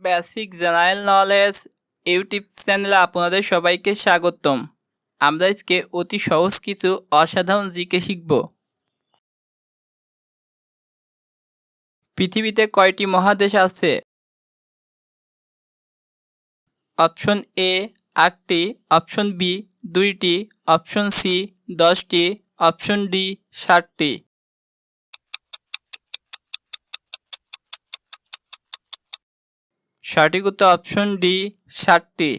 Basic general knowledge YouTube চ্যানেলে আপনাদের সবাইকে স্বাগতম। আমরা আজকে অতি সহজ কিছু অসাধারণ জিকে শিখব। পৃথিবীতে কয়টি মহাদেশ আছে? অপশন এ 8টি, অপশন বি 2টি, অপশন সি 10টি, অপশন ডি 7টি। সঠিক উত্তর অপশন ডি 7টি।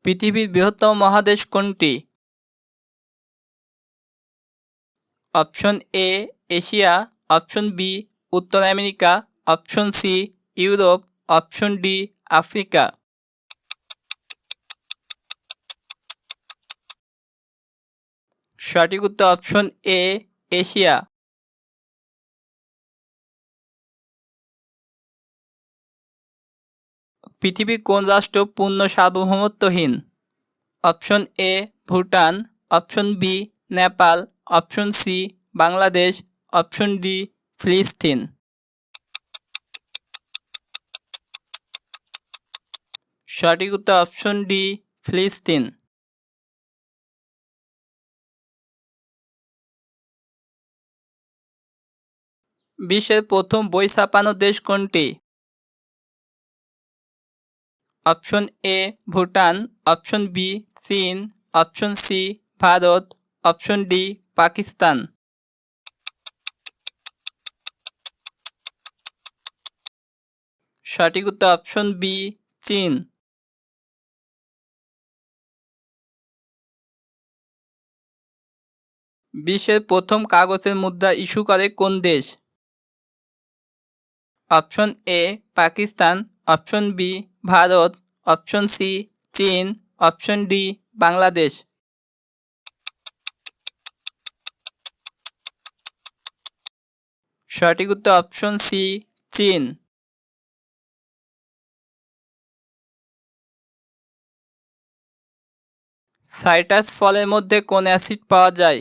পৃথিবীর বৃহত্তম মহাদেশ কোনটি? Option A Asia, option B উত্তর America, option C Europe, option D Africa. সঠিক উত্তর অপশন এ এশিয়া। পৃথিবীর কোন রাষ্ট্র পূর্ণ সার্বভৌমত্বহীন? Option A Bhutan, option B Nepal, option C Bangladesh, option D ফিলিস্তিন। সঠিক উত্তর অপশন ডি ফিলিস্তিন। বিশ্বের প্রথম বই ছাপানো দেশ কোনটি? Option A Bhutan, option B চীন, option C Bharat, option D Pakistan. সঠিক উত্তর অপশন বি চীন। বিশ্বের প্রথম কাগজের মুদ্রা ইস্যু করে কোন দেশ? Option A Pakistan, option B Bharat, option C চীন, অপশন ডি বাংলাদেশ। সঠিক উত্তর অপশন সি চীন। সাইট্রাস ফলের মধ্যে কোন অ্যাসিড পাওয়া যায়?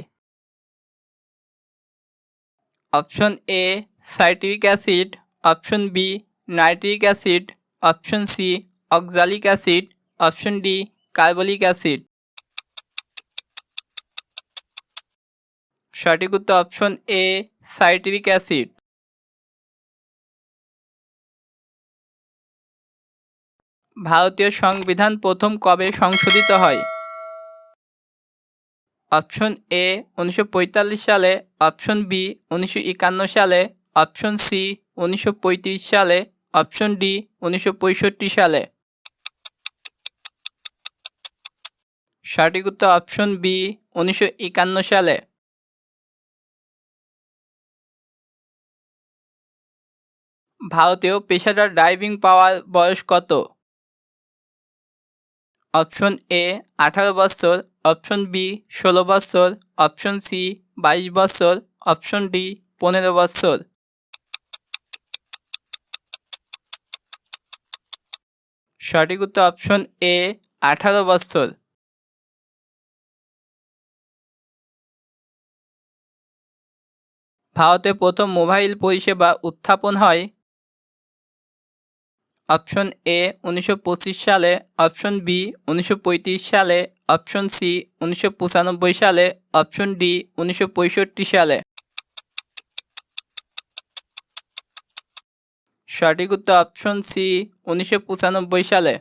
Option A citric acid, option B nitric acid, option C oxalic acid, option D carbolic acid. সঠিক উত্তর অপশন এ সাইট্রিক অ্যাসিড। ভারতীয় সংবিধান প্রথম কবে সংশোধিত হয়? অপশন এ 1945 সালে, অপশন বি 1951 সালে, অপশন সি 1935 সালে, অপশন ডি 1965 সালে। সঠিক উত্তর অপশন বি 1951 সালে। ভারতীয় পেশাদার ড্রাইভিং পাওয়ার বয়স কত? অপশন এ 18 বছর, অপশন বি 16 বছর, অপশন সি 22 বছর, অপশন ডি 15 বছর। সঠিক উত্তর অপশন এ 18 বছর। ভারতে প্রথম মোবাইল পরিষেবা উত্থাপন হয়? অপশন এ 1925 সালে, অপশন বি 1935 সালে, অপশন সি 1995 সালে, অপশন ডি 1965 সালে। সঠিক উত্তর অপশন সি 1995 সালে।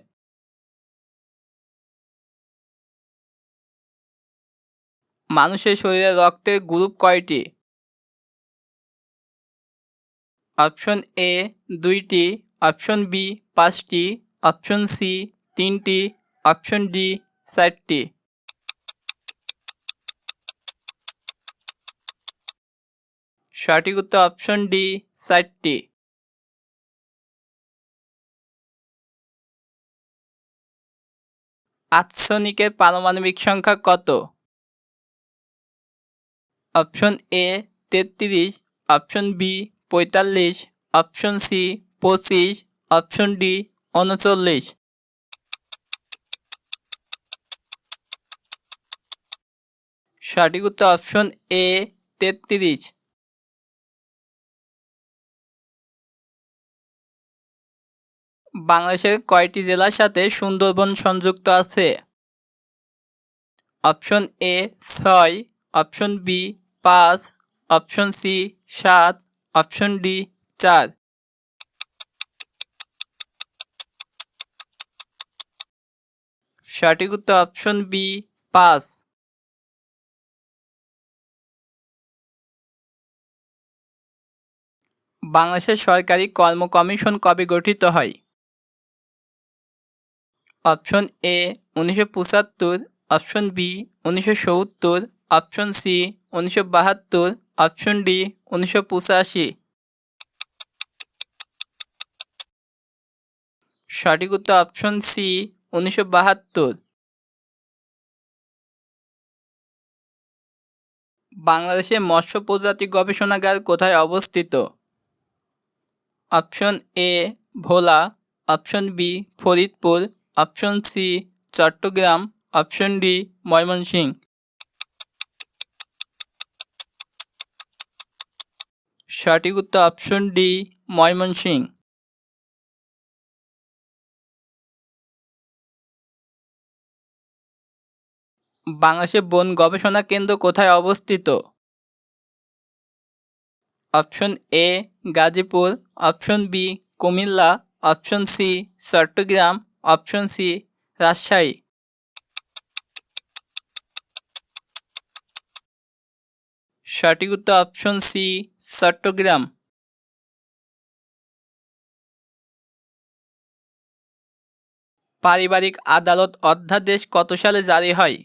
মানুষের শরীরে রক্তের গ্রুপ কয়টি? অপশন এ 2টি, অপশন বি 5টি, অপশন সি 3টি, অপশন ডি 4টি। সঠিক উত্তর অপশন ডি 4টি। আর্সেনিকের পারমাণবিক সংখ্যা কত? Option A 33, option B 45, option C 25, option D 39। সঠিক উত্তর অপশন এ 33। বাংলাদেশের কয়টি জেলার সাথে সুন্দরবন সংযুক্ত আছে? Option A 6, option B 5, option C 7, option D 4। সঠিক উত্তর অপশন বি 5। বাংলাদেশের সরকারি কর্ম কমিশন কবে গঠিত হয়? Option A 1975, option B 1970, option C 1972, option D 1985। সঠিক উত্তর অপশন সি 1972। বাংলাদেশে মৎস্য প্রজাতি গবেষণাগার কোথায় অবস্থিত? Option A Bhola, option B Faridpur, option C Chittagong, option D Mymensingh. সঠিক উত্তর অপশন ডি ময়মনসিংহ। বাংলাদেশের বন গবেষণা কেন্দ্র কোথায় অবস্থিত? Option A Gazipur, option B Comilla, option C Chittagong, option C Rajshahi. সঠিক উত্তর অপশন সি চট্টগ্রাম। পারিবারিক আদালত অধ্যাদেশ কত সালে জারি হয়?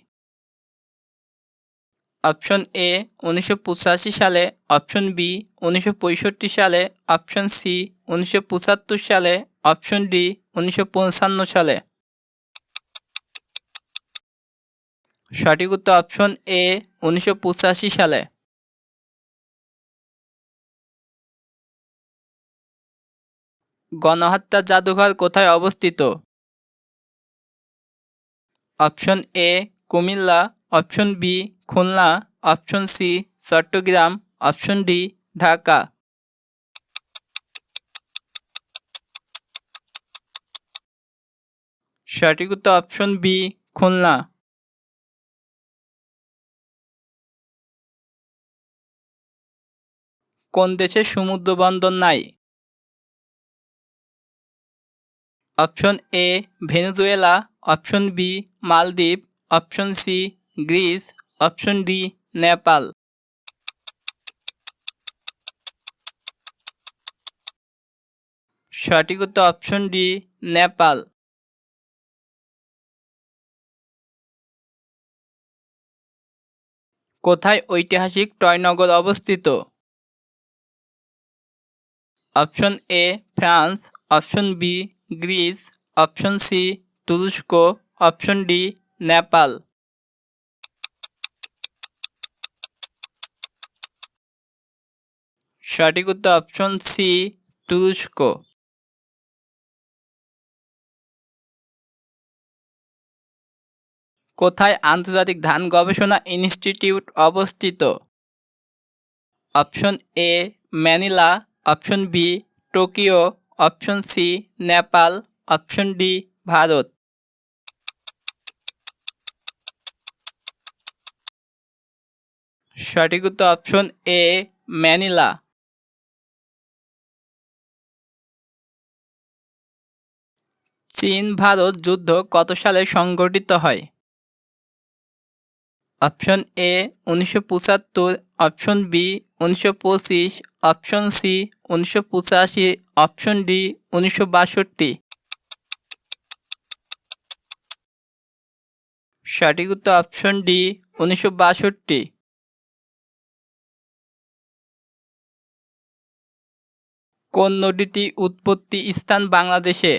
অপশন এ 1985 সালে, অপশন বি 1965 সালে, অপশন সি 1975 সালে, অপশন ডি 1955 সালে। সঠিক উত্তর অপশন এ 1985 সালে। গণহত্যা জাদুঘর কোথায় অবস্থিত? Option A Comilla, option B Khulna, option C Chittagong, option D Dhaka. সঠিক উত্তর অপশন বি খুলনা। কোন দেশে সমুদ্র বন্দর নাই? Option A Venezuela, option B Maldives, option C Greece, option D Nepal. সঠিক উত্তর অপশন ডি নেপাল। কোথায় ঐতিহাসিক ট্রয় নগর অবস্থিত? Option A France, option B Greece, option C তুরস্ক, অপশন ডি নেপাল। সঠিক উত্তর অপশন সি তুরস্ক। কোথায় আন্তর্জাতিক ধান গবেষণা ইনস্টিটিউট অবস্থিত? Option A Manila, option B Tokyo, option C Nepal, option D Bharat. সঠিক উত্তর অপশন এ ম্যানিলা। চীন ভারত যুদ্ধ কত সালে সংঘটিত হয়? Option A 1975, option B 1925, option C 1985, option D 1962। সঠিক উত্তর অপশন ডি 1962। কোন নদীটি উৎপত্তি স্থান বাংলাদেশে?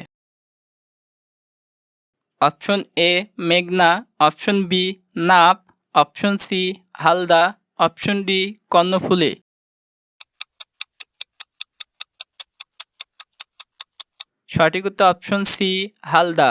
অপশন এ মেঘনা, option B Naf, option C Halda, option D Karnaphuli. সঠিক উত্তর অপশন সি হালদা।